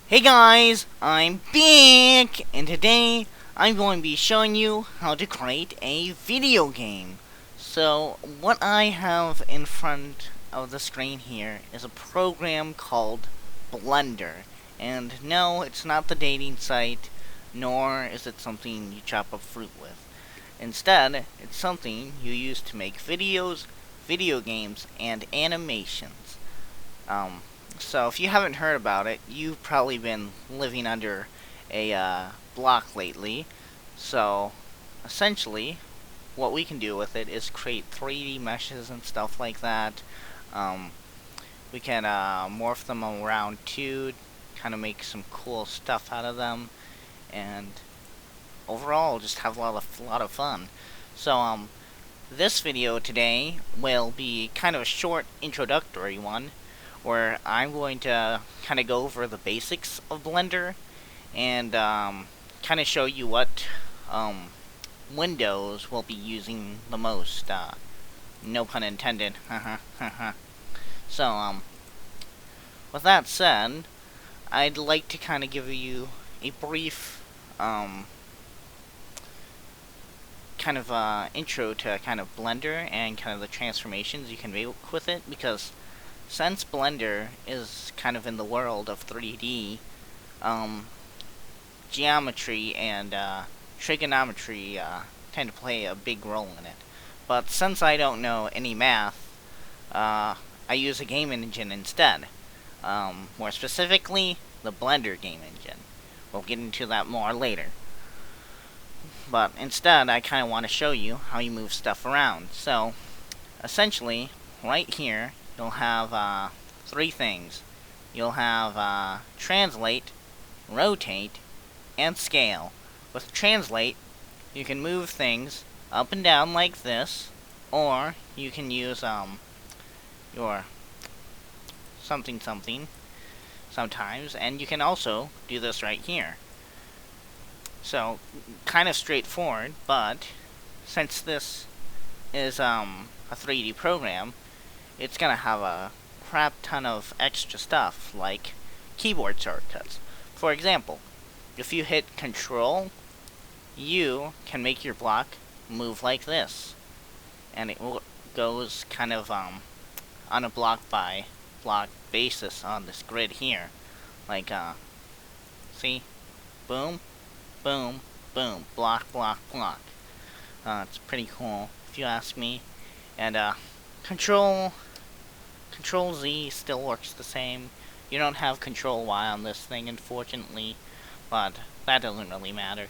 Hey guys, I'm back, and today I'm going to be showing you how to create a video game. So, what I have in front of the screen here is a program called Blender. And no, it's not the dating site, nor is it something you chop up fruit with. Instead, it's something you use to make videos, video games, and animations. Um, so if you haven't heard about it, you've probably been living under a block lately. So essentially, what we can do with it is create 3D meshes and stuff like that. Um, we can morph them around too, kind of make some cool stuff out of them, and overall just have a lot of fun. So this video today will be kind of a short introductory one, where I'm going to kind of go over the basics of Blender and kind of show you what Windows will be using the most. No pun intended. So, with that said, I'd like to kind of give you a brief kind of intro to kind of Blender and kind of the transformations you can make with it, because since Blender is kind of in the world of 3D, geometry and trigonometry tend to play a big role in it. But since I don't know any math, I use a game engine instead. More specifically, the Blender game engine. We'll get into that more later. But instead, I kind of want to show you how you move stuff around. So, essentially, right here, you'll have three things. You'll have translate, rotate, and scale. With translate, you can move things up and down like this, or you can use your something sometimes, and you can also do this right here. So, kind of straightforward, but since this is a 3D program, it's gonna have a crap ton of extra stuff, like keyboard shortcuts. For example, if you hit Control, you can make your block move like this, and it goes kind of on a block by block basis on this grid here. Like see, boom, boom, boom, block, block, block. It's pretty cool, if you ask me. And Control Z still works the same. You don't have Control Y on this thing, unfortunately, but that doesn't really matter.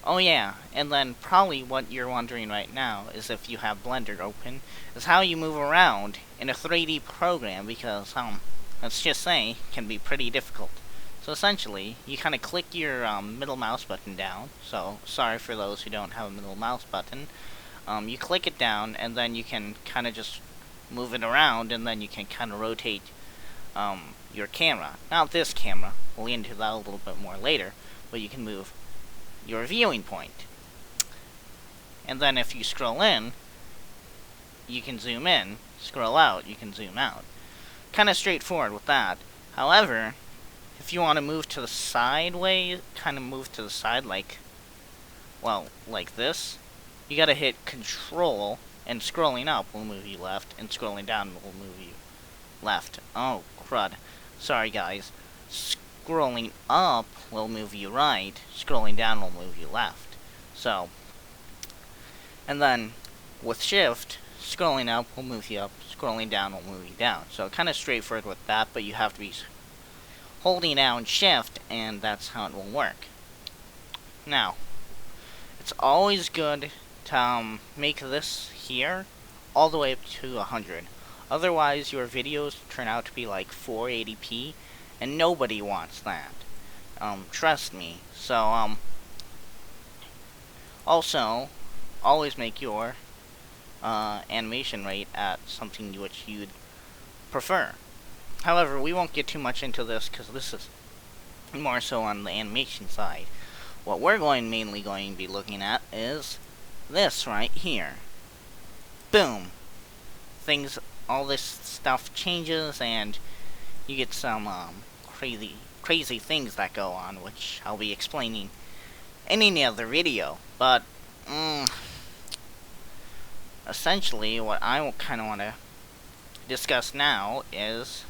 Oh yeah, and then probably what you're wondering right now is, if you have Blender open, is how you move around in a 3D program, because let's just say, can be pretty difficult. So essentially, you kind of click your middle mouse button down. So sorry for those who don't have a middle mouse button. You click it down, and then you can kind of just move it around, and then you can kind of rotate your camera. Not this camera, we'll get into that a little bit more later, but you can move your viewing point. And then if you scroll in, you can zoom in. Scroll out, you can zoom out. Kind of straightforward with that. However, if you want to move to the sideways, kind of move to the side like, well, like this, you gotta hit Control, and scrolling up will move you left, and scrolling down will move you left. Oh, crud. Sorry, guys. Scrolling up will move you right, scrolling down will move you left. So, and then with Shift, scrolling up will move you up, scrolling down will move you down. So kind of straightforward with that, but you have to be holding down Shift, and that's how it will work. Now, it's always good to make this here all the way up to 100. Otherwise, your videos turn out to be like 480p, and nobody wants that. Trust me. So, also, always make your animation rate at something which you'd prefer. However, we won't get too much into this, because this is more so on the animation side. What we're mainly going to be looking at is this right here. Boom! All this stuff changes, and you get some crazy crazy things that go on, which I'll be explaining in any other video. But essentially, what I kind of want to discuss now is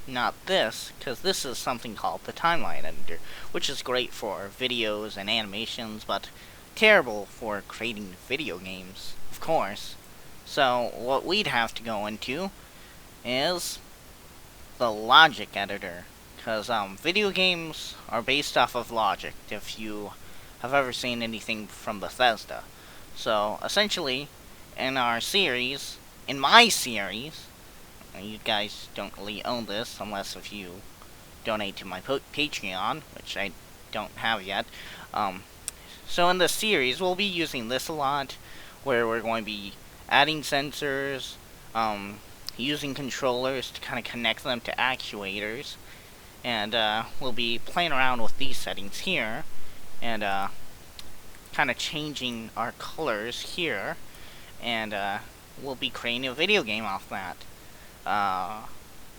not this, because this is something called the timeline editor, which is great for videos and animations, but terrible for creating video games, of course. So what we'd have to go into is the logic editor, because video games are based off of logic, if you have ever seen anything from Bethesda. So essentially, in my series, you guys don't really own this unless if you donate to my Patreon, which I don't have yet. So in this series, we'll be using this a lot, where we're going to be adding sensors, using controllers to kind of connect them to actuators, and we'll be playing around with these settings here, and kind of changing our colors here, and we'll be creating a video game off that.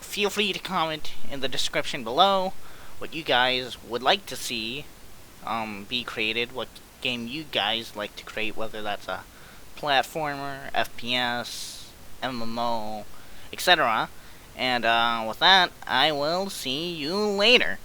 Feel free to comment in the description below what you guys would like to see be created, what game you guys like to create, whether that's a platformer, FPS, MMO, etc. And with that, I will see you later.